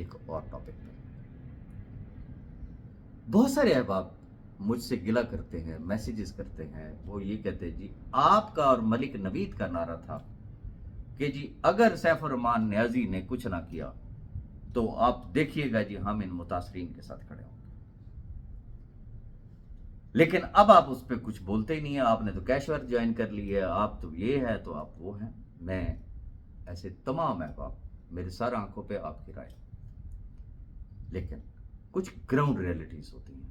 ایک اور ٹاپک پہ. بہت سارے احباب مجھ سے گلا کرتے ہیں، میسیجز کرتے ہیں، وہ یہ کہتے ہیں جی آپ کا اور ملک نوید کا نعرہ تھا کہ جی اگر سیف الرحمان نیازی نے کچھ نہ کیا تو آپ دیکھیے گا جی ہم ان متاثرین کے ساتھ کھڑے ہوں گے. لیکن اب آپ اس پہ کچھ بولتے ہی نہیں ہیں. آپ نے تو کیش ورک جوائن کر لی ہے، آپ تو یہ ہے تو آپ وہ ہیں. میں ایسے تمام احباب، میرے سر آنکھوں پہ آپ کی رائے، لیکن کچھ گراؤنڈ ریئلٹیز ہوتی ہیں.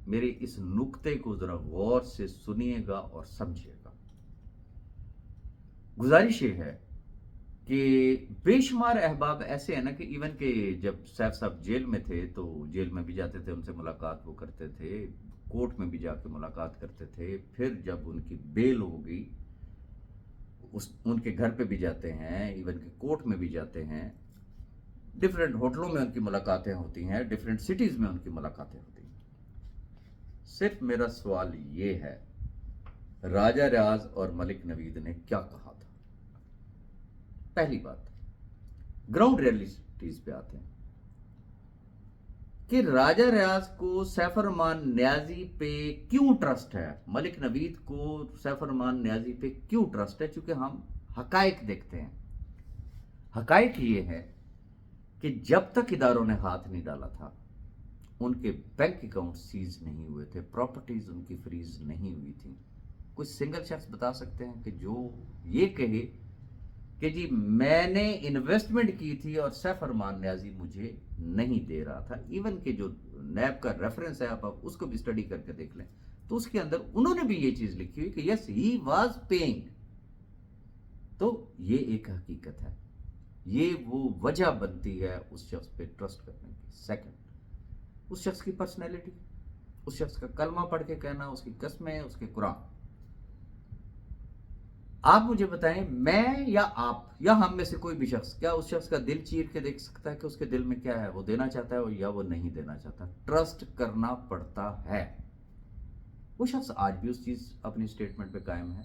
میرے اس نقطے کو ذرا غور سے سنیے گا اور سمجھیے گا. گزارش یہ ہے کہ بے شمار احباب ایسے ہیں نا کہ ایون کہ جب سیف صاحب جیل میں تھے تو جیل میں بھی جاتے تھے، ان سے ملاقات وہ کرتے تھے، کورٹ میں بھی جا کے ملاقات کرتے تھے. پھر جب ان کی بیل ہو گئی ان کے گھر پہ بھی جاتے ہیں، ایون کہ کورٹ میں بھی جاتے ہیں. ڈفرینٹ ہوٹلوں میں ان کی ملاقاتیں ہوتی ہیں، ڈفرینٹ سٹیز میں ان کی ملاقاتیں ہوتی ہیں. صرف میرا سوال یہ ہے، راجہ ریاض اور ملک نوید نے کیا کہا تھا؟ پہلی بات، گراؤنڈ ریئلٹیز پہ آتے ہیں کہ راجہ ریاض کو سیف الرحمان نیازی پہ کیوں ٹرسٹ ہے، ملک نوید کو سیف الرحمان نیازی پہ کیوں ٹرسٹ ہے. چونکہ ہم حقائق دیکھتے ہیں. حقائق یہ ہے کہ جب تک اداروں نے ہاتھ نہیں ڈالا تھا ان کے بینک اکاؤنٹ سیز نہیں ہوئے تھے، پراپرٹیز ان کی فریز نہیں ہوئی تھی. کوئی سنگل شخص بتا سکتے ہیں کہ جو یہ کہے کہ جی میں نے انویسٹمنٹ کی تھی اور سیف الرحمان نیازی مجھے نہیں دے رہا تھا؟ ایون کہ جو نیب کا ریفرنس ہے آپ اس کو بھی اسٹڈی کر کے دیکھ لیں تو اس کے اندر انہوں نے بھی یہ چیز لکھی ہوئی کہ یس ہی واز پیئنگ. تو یہ ایک حقیقت ہے، یہ وہ وجہ بنتی ہے اس شخص پہ ٹرسٹ کرنے کی. سیکنڈ، اس شخص کی پرسنالٹی، اس شخص کا کلمہ پڑھ کے کہنا، اس کی قسمیں، اس کے قرآن. آپ مجھے بتائیں، میں یا آپ یا ہم میں سے کوئی بھی شخص کیا اس شخص کا دل چیر کے دیکھ سکتا ہے کہ اس کے دل میں کیا ہے، وہ دینا چاہتا ہے یا وہ نہیں دینا چاہتا؟ ٹرسٹ کرنا پڑتا ہے. وہ شخص آج بھی اس چیز اپنی سٹیٹمنٹ پہ قائم ہے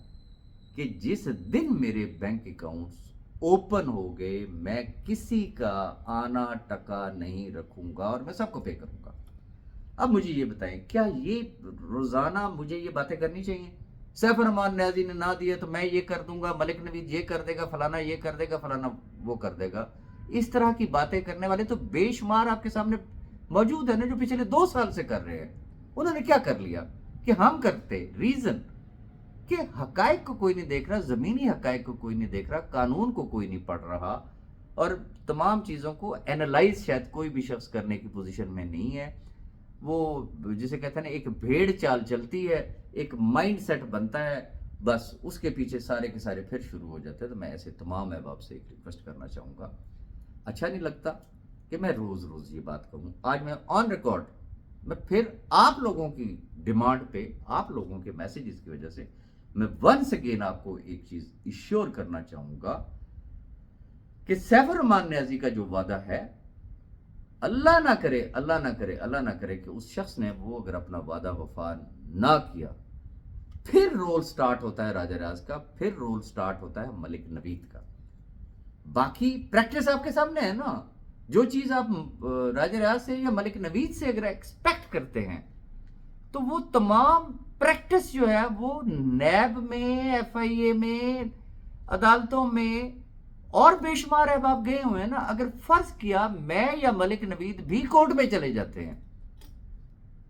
کہ جس دن میرے بینک اکاؤنٹس اوپن ہو گئے میں کسی کا آنا ٹکا نہیں رکھوں گا اور میں سب کو پے کروں گا. اب مجھے یہ بتائیں، کیا یہ روزانہ مجھے یہ باتیں کرنی چاہیے؟ سیف الرحمان نیازی نے نہ دیا تو میں یہ کر دوں گا، ملک نوید یہ کر دے گا، فلانا یہ کر دے گا، فلانا وہ کر دے گا. اس طرح کی باتیں کرنے والے تو بے شمار آپ کے سامنے موجود ہیں نا، جو پچھلے 2 سال سے کر رہے ہیں. انہوں نے کیا کر لیا کہ ہم کرتے؟ ریزن کہ حقائق کو کوئی نہیں دیکھ رہا، زمینی حقائق کو کوئی نہیں دیکھ رہا، قانون کو کوئی نہیں پڑھ رہا، اور تمام چیزوں کو اینالائز شاید کوئی بھی شخص کرنے کی پوزیشن میں نہیں ہے. وہ جسے کہتے ہیں نا، ایک بھیڑ چال چلتی ہے، ایک مائنڈ سیٹ بنتا ہے، بس اس کے پیچھے سارے کے سارے پھر شروع ہو جاتے ہیں. تو میں ایسے تمام احباب سے ایک ریکویسٹ کرنا چاہوں گا، اچھا نہیں لگتا کہ میں روز روز یہ بات کہوں. آج میں آن ریکارڈ میں پھر آپ لوگوں کی ڈیمانڈ پہ، آپ لوگوں کے میسیجز کی وجہ سے میں ونس اگین آپ کو ایک چیز ایشور کرنا چاہوں گا کہ سیف الرحمان نیازی کا جو وعدہ ہے، اللہ نہ کرے، اللہ نہ کرے، اللہ نہ کرے کہ اس شخص نے وہ اگر اپنا وعدہ وفا نہ کیا، پھر رول سٹارٹ ہوتا ہے راجہ ریاض کا، پھر رول سٹارٹ ہوتا ہے ملک نوید کا. باقی پریکٹس آپ کے سامنے ہے نا. جو چیز آپ راجہ ریاض سے یا ملک نوید سے اگر ایکسپیکٹ کرتے ہیں تو وہ تمام پریکٹس جو ہے وہ نیب میں، ایف آئی اے میں، عدالتوں میں اور بے شمار احباب گئے ہوئے ہیں نا. اگر فرض کیا میں یا ملک نوید بھی کورٹ میں چلے جاتے ہیں،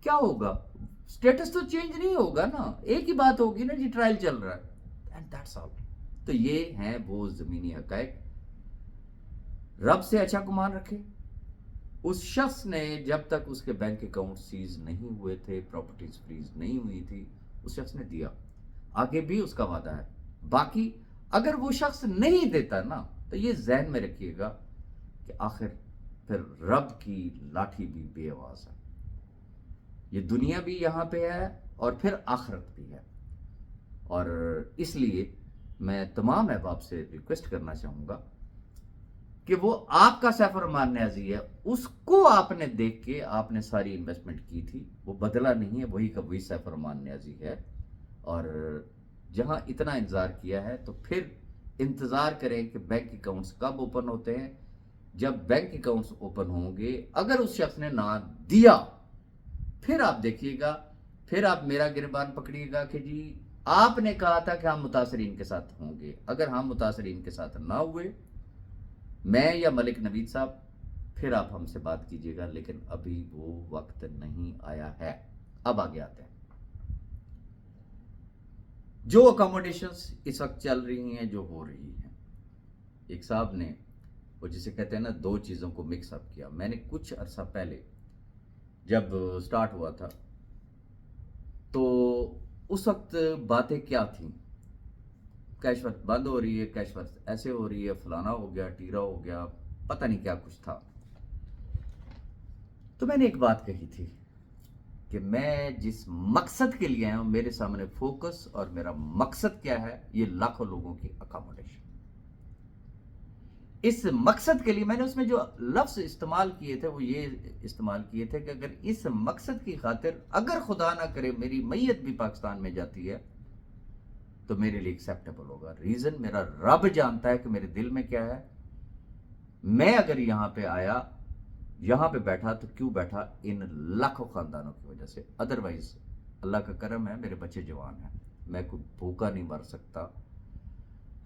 کیا ہوگا؟ سٹیٹس تو چینج نہیں ہوگا نا، ایک ہی بات ہوگی نا، جی ٹرائل چل رہا ہے. And that's all. تو یہ ہیں وہ زمینی حقائق. رب سے اچھا گمان رکھے. اس شخص نے جب تک اس کے بینک اکاؤنٹ سیز نہیں ہوئے تھے، پراپرٹیز فریز نہیں ہوئی تھی، اس شخص نے دیا. آگے بھی اس کا وعدہ ہے. باقی اگر وہ شخص نہیں دیتا نا تو یہ ذہن میں رکھیے گا کہ آخر پھر رب کی لاٹھی بھی بے آواز ہے. یہ دنیا بھی یہاں پہ ہے اور پھر آخرت بھی ہے. اور اس لیے میں تمام احباب سے ریکویسٹ کرنا چاہوں گا کہ وہ آپ کا سیف الرحمان نیازی ہے، اس کو آپ نے دیکھ کے آپ نے ساری انویسٹمنٹ کی تھی، وہ بدلا نہیں ہے، وہی کا وہی سیف الرحمان نیازی ہے. اور جہاں اتنا انتظار کیا ہے تو پھر انتظار کریں کہ بینک اکاؤنٹس کب اوپن ہوتے ہیں. جب بینک اکاؤنٹس اوپن ہوں گے، اگر اس شخص نے نہ دیا، پھر آپ دیکھیے گا، پھر آپ میرا گریبان پکڑیے گا کہ جی آپ نے کہا تھا کہ ہم متاثرین کے ساتھ ہوں گے. اگر ہم متاثرین کے ساتھ نہ ہوئے، میں یا ملک نوید صاحب، پھر آپ ہم سے بات کیجیے گا، لیکن ابھی وہ وقت نہیں آیا ہے. اب آگے آتے ہیں. جو اکاموڈیشنز اس وقت چل رہی ہیں، جو ہو رہی ہیں، ایک صاحب نے وہ جسے کہتے ہیں نا دو چیزوں کو مکس اپ کیا. میں نے کچھ عرصہ پہلے جب سٹارٹ ہوا تھا تو اس وقت باتیں کیا تھیں؟ کیش ورک بند ہو رہی ہے، کیش ورک ایسے ہو رہی ہے، فلانا ہو گیا، ٹیرا ہو گیا، پتہ نہیں کیا کچھ تھا. تو میں نے ایک بات کہی تھی کہ میں جس مقصد کے لیے آیا ہوں، میرے سامنے فوکس اور میرا مقصد کیا ہے، یہ لاکھوں لوگوں کی اکاموڈیشن. اس مقصد کے لیے میں نے اس میں جو لفظ استعمال کیے تھے وہ یہ استعمال کیے تھے کہ اگر اس مقصد کی خاطر اگر خدا نہ کرے میری میت بھی پاکستان میں جاتی ہے تو میرے لیے ایکسیپٹیبل ہوگا. ریزن میرا رب جانتا ہے کہ میرے دل میں کیا ہے. میں اگر یہاں پہ آیا، یہاں پہ بیٹھا تو کیوں بیٹھا؟ ان لاکھوں خاندانوں کی وجہ سے. ادروائز اللہ کا کرم ہے، میرے بچے جوان ہیں، میں کوئی بھوکا نہیں مر سکتا.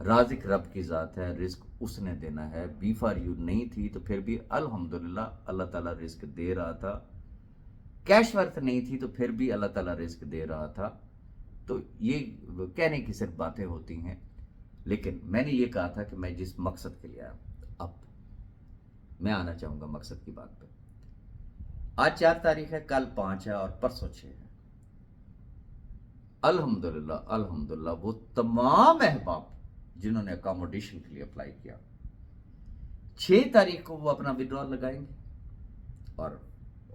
رازق رب کی ذات ہے، رزق اس نے دینا ہے. بی فار یو نہیں تھی تو پھر بھی الحمدللہ اللہ تعالیٰ رزق دے رہا تھا. کیش ورتھ نہیں تھی تو پھر بھی اللہ تعالیٰ رزق دے رہا تھا. تو یہ کہنے کی صرف باتیں ہوتی ہیں، لیکن میں نے یہ کہا تھا کہ میں جس مقصد کے لیے آیا. اب میں آنا چاہوں گا مقصد کی بات پہ. آج 4 تاریخ ہے، کل 5 ہے اور پرسوں 6 ہے. الحمدللہ الحمدللہ وہ تمام احباب جنہوں نے اکاموڈیشن کے لیے اپلائی کیا، 6 تاریخ کو وہ اپنا وڈرال لگائیں گے. اور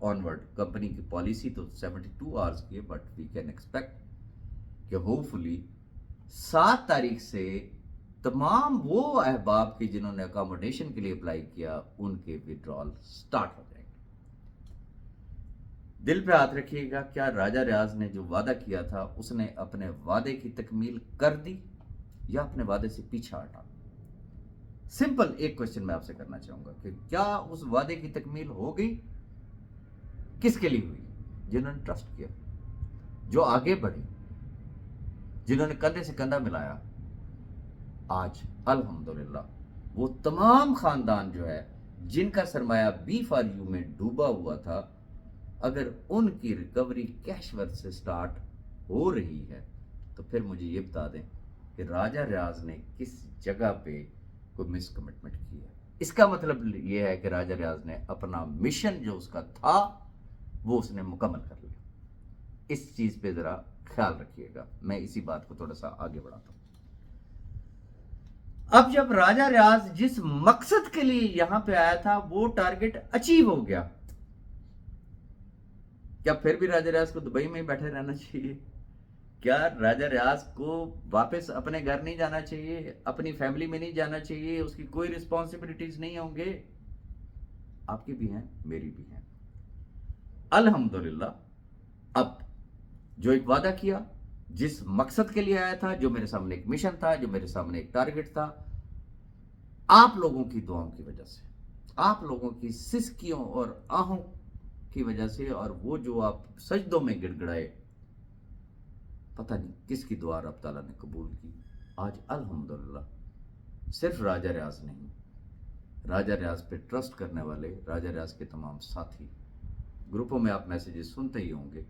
آنورڈ کمپنی کی پالیسی تو 72 آورز کی ہے، بٹ وی کین ایکسپیکٹ کہ ہوپ فلی 7 تاریخ سے تمام وہ احباب کی جنہوں نے اکاموڈیشن کے لیے اپلائی کیا ان کے وڈرال سٹارٹ ہو جائیں گے. دل پہ ہاتھ رکھیے گا، کیا راجہ ریاض نے جو وعدہ کیا تھا اس نے اپنے وعدے کی تکمیل کر دی یا اپنے وعدے سے پیچھے ہٹا؟ سمپل ایک کوشچن میں آپ سے کرنا چاہوں گا کہ کیا اس وعدے کی تکمیل ہو گئی؟ کس کے لیے ہوئی؟ جنہوں نے ٹرسٹ کیا، جو آگے بڑھی، جنہوں نے کندھے سے کندھا ملایا. آج الحمدللہ وہ تمام خاندان جو ہے جن کا سرمایہ بی فار یو میں ڈوبا ہوا تھا، اگر ان کی ریکوری کیش ورک سے سٹارٹ ہو رہی ہے تو پھر مجھے یہ بتا دیں کہ راجہ ریاض نے کس جگہ پہ کوئی مس کمٹمنٹ کی ہے. اس کا مطلب یہ ہے کہ راجہ ریاض نے اپنا مشن جو اس کا تھا وہ اس نے مکمل کر لیا. اس چیز پہ ذرا خیال رکھیے گا. میں اسی بات کو تھوڑا سا آگے بڑھاتا ہوں. اب جب راجہ ریاض جس مقصد کے لیے یہاں پہ آیا تھا وہ ٹارگٹ اچیو ہو گیا، کیا پھر بھی راجہ ریاض کو دبئی میں ہی بیٹھے رہنا چاہیے؟ کیا راجہ ریاض کو واپس اپنے گھر نہیں جانا چاہیے، اپنی فیملی میں نہیں جانا چاہیے، اس کی کوئی رسپانسبلٹیز نہیں ہوں گے؟ آپ کی بھی ہیں، میری بھی ہیں. الحمدللہ اب جو ایک وعدہ کیا، جس مقصد کے لیے آیا تھا، جو میرے سامنے ایک مشن تھا، جو میرے سامنے ایک ٹارگٹ تھا، آپ لوگوں کی دعاؤں کی وجہ سے، آپ لوگوں کی سسکیوں اور آہوں کی وجہ سے، اور وہ جو آپ سجدوں میں گڑ گڑائے، پتہ نہیں کس کی دعا رب تعالیٰ نے قبول کی. آج الحمدللہ صرف راجہ ریاض نہیں، راجہ ریاض پہ ٹرسٹ کرنے والے، راجہ ریاض کے تمام ساتھی، گروپوں میں آپ میسیجز سنتے ہی ہوں گے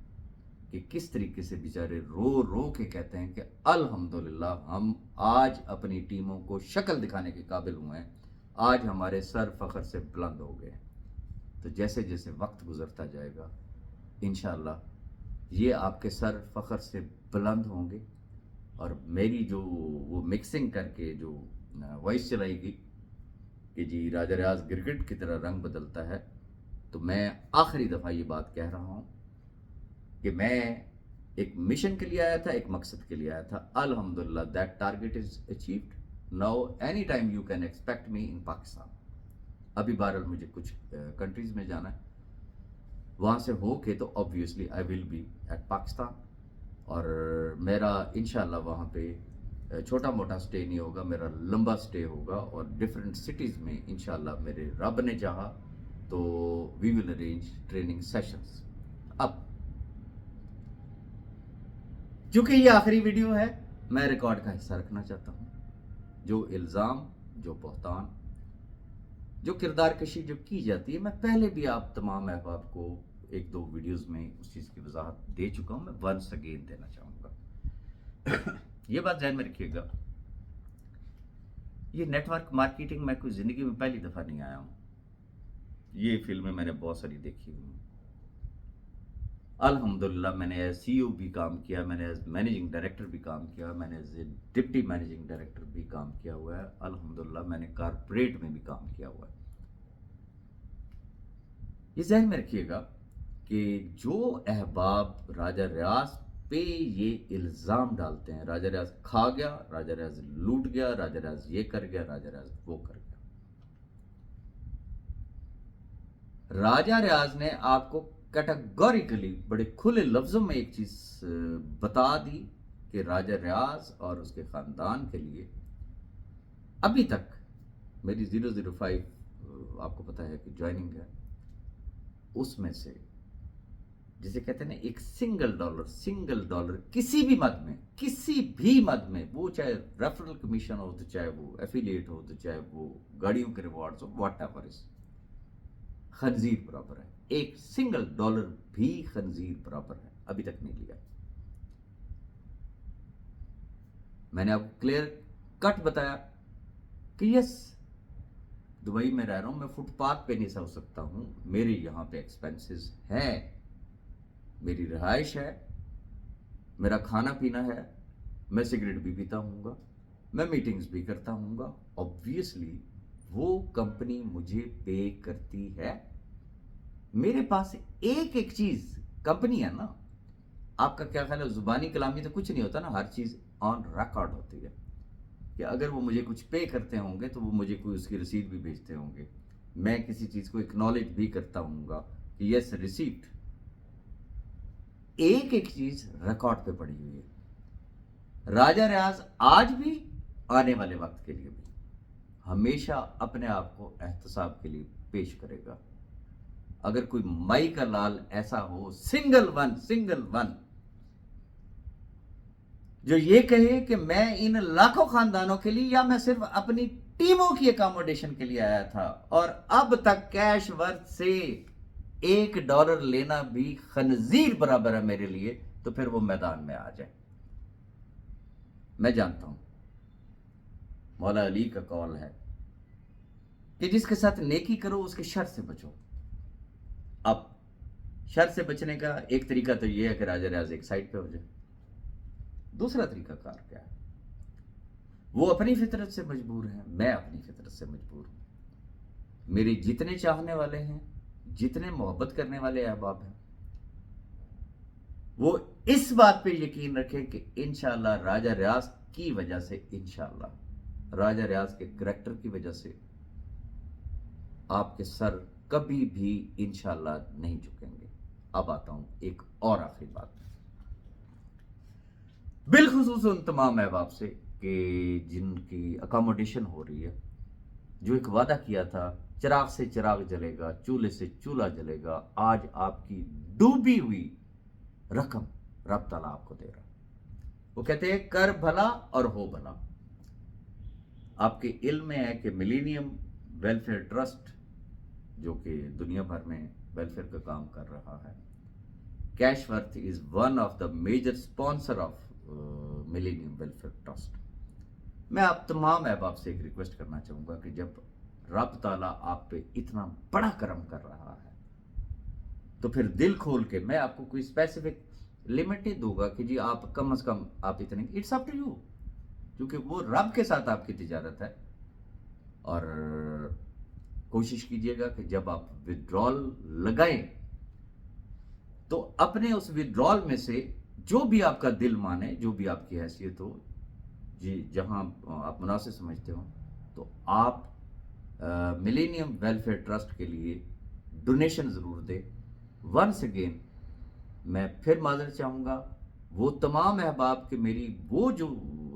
کہ کس طریقے سے بیچارے رو رو کے کہتے ہیں کہ الحمدللہ ہم آج اپنی ٹیموں کو شکل دکھانے کے قابل ہوئے ہیں، آج ہمارے سر فخر سے بلند ہو گئے. تو جیسے جیسے وقت گزرتا جائے گا انشاءاللہ یہ آپ کے سر فخر سے بلند ہوں گے. اور میری جو وہ مکسنگ کر کے جو وائس چلائی گئی کہ جی راجہ ریاض گرگٹ کی طرح رنگ بدلتا ہے، تو میں آخری دفعہ یہ بات کہہ رہا ہوں کہ میں ایک مشن کے لیے آیا تھا، ایک مقصد کے لیے آیا تھا. الحمدللہ that target is achieved. Now any time you can expect me in Pakistan. ابھی بہرحال مجھے کچھ کنٹریز میں جانا ہے، وہاں سے ہو کے تو obviously I will be at Pakistan, اور میرا انشاءاللہ وہاں پہ چھوٹا موٹا سٹے نہیں ہوگا، میرا لمبا سٹے ہوگا، اور ڈیفرنٹ سٹیز میں انشاءاللہ میرے رب نے چاہا تو وی ول ارینج ٹریننگ سیشنز. اب چونکہ یہ آخری ویڈیو ہے، میں ریکارڈ کا حصہ رکھنا چاہتا ہوں. جو الزام، جو بہتان، جو کردار کشی جو کی جاتی ہے، میں پہلے بھی آپ تمام احباب کو ایک دو ویڈیوز میں اس چیز کی وضاحت دے چکا ہوں. میں ونس اگین دینا چاہوں گا. یہ بات ذہن میں رکھیے گا، یہ نیٹ ورک مارکیٹنگ میں کوئی زندگی میں پہلی دفعہ نہیں آیا ہوں. یہ فلمیں میں نے بہت ساری دیکھی ہوئی. الحمدللہ میں نے ایز سی او بھی کام کیا، میں نے ایز مینیجنگ ڈائریکٹر بھی کام کیا، میں نے ایز ڈپٹی مینیجنگ ڈائریکٹر بھی کام کیا ہوا ہے. الحمدللہ میں نے کارپوریٹ میں بھی کام کیا ہوا ہے. یہ ذہن میں رکھیے گا کہ جو احباب راجہ ریاض پہ یہ الزام ڈالتے ہیں، راجہ ریاض کھا گیا، راجہ ریاض لوٹ گیا، راجہ ریاض یہ کر گیا، راجہ ریاض وہ کر گیا. راجہ ریاض نے آپ کو کیٹاگوریکلی بڑے کھلے لفظوں میں ایک چیز بتا دی کہ راجہ ریاض اور اس کے خاندان کے لیے ابھی تک میری 005 آپ کو پتا ہے کہ جوائننگ ہے، اس میں سے جسے کہتے ہیں نا ایک سنگل ڈالر کسی بھی مد میں، وہ چاہے ریفرل کمیشن ہو، تو چاہے وہ ایفیلیٹ ہو، تو چاہے وہ گاڑیوں کے ریوارڈز ہو، واٹ ایور از، خنزیر برابر ہے. ایک سنگل ڈالر بھی خنزیر برابر ہے، ابھی تک نہیں لیا. میں نے آپ کو کلیئر کٹ بتایا کہ یس، دبئی میں رہ رہا ہوں، میں فٹ پاتھ پہ نہیں سو سکتا ہوں، میرے یہاں پہ ایکسپینسز ہیں، میری رہائش ہے، میرا کھانا پینا ہے، میں سگریٹ بھی پیتا ہوں گا، میں میٹنگز بھی کرتا ہوں گا. obviously وہ کمپنی مجھے پے کرتی ہے. میرے پاس ایک چیز کمپنی ہے نا. آپ کا کیا خیال ہے؟ زبانی کلامی تو کچھ نہیں ہوتا نا، ہر چیز آن ریکارڈ ہوتی ہے. کہ اگر وہ مجھے کچھ پے کرتے ہوں گے تو وہ مجھے کوئی اس کی رسید بھی بھیجتے ہوں گے، میں کسی چیز کو اکنالج بھی کرتا ہوں گا کہ یس ریسیپٹ. ایک چیز ریکارڈ پہ پڑی ہوئی ہے. راجہ ریاض آج بھی، آنے والے وقت کے لیے بھی ہمیشہ اپنے آپ کو احتساب کے لیے پیش کرے گا. اگر کوئی مائی کا لال ایسا ہو، سنگل ون جو یہ کہے کہ میں ان لاکھوں خاندانوں کے لیے یا میں صرف اپنی ٹیموں کی اکاموڈیشن کے لیے آیا تھا اور اب تک کیش ورتھ سے $1 لینا بھی خنزیر برابر ہے میرے لیے، تو پھر وہ میدان میں آ جائے. میں جانتا ہوں مولا علی کا قول ہے کہ جس کے ساتھ نیکی کرو اس کے شر سے بچو. اب شر سے بچنے کا ایک طریقہ تو یہ ہے کہ راجہ ریاض ایک سائڈ پہ ہو جائے. دوسرا طریقہ کار کیا ہے؟ وہ اپنی فطرت سے مجبور ہیں، میں اپنی فطرت سے مجبور ہوں. میری جتنے چاہنے والے ہیں، جتنے محبت کرنے والے احباب ہیں، وہ اس بات پہ یقین رکھیں کہ انشاءاللہ راجہ ریاض کی وجہ سے، انشاءاللہ راجہ ریاض کے کریکٹر کی وجہ سے آپ کے سر کبھی بھی انشاءاللہ نہیں جھکیں گے. اب آتا ہوں ایک اور آخری بات، بالخصوص ان تمام احباب سے کہ جن کی اکاموڈیشن ہو رہی ہے، جو ایک وعدہ کیا تھا چراغ سے چراغ جلے گا، چولہے سے چولہا جلے گا. آج آپ کی ڈوبی ہوئی رقم رب تعالیٰ آپ کو دے رہا. وہ کہتے ہیں کر بھلا اور ہو بھلا. آپ کے علم میں ہے کہ ملینیم ویلفیئر ٹرسٹ، جو کہ دنیا بھر میں ویلفیئر کا کام کر رہا ہے، cash worth is one of the major sponsor of Millennium Welfare Trust. میں آپ تمام احباب سے ایک ریکویسٹ کرنا چاہوں گا کہ جب رب تعالیٰ آپ پہ اتنا بڑا کرم کر رہا ہے تو پھر دل کھول کے، میں آپ کو کوئی اسپیسیفک لمٹ نہیں دوں گا کہ جی آپ کم از کم آپ اتنے، اٹس اپ ٹو یو، کیونکہ وہ رب کے ساتھ آپ کی تجارت ہے. اور کوشش کیجئے گا کہ جب آپ وڈرال لگائیں تو اپنے اس وڈرال میں سے جو بھی آپ کا دل مانے، جو بھی آپ کی حیثیت ہو، جی جہاں آپ مناسب سمجھتے ہو، تو آپ ملینیم ویلفیئر ٹرسٹ کے لیے ڈونیشن ضرور دے. ونس اگین میں پھر معذرت چاہوں گا وہ تمام احباب کہ میری وہ جو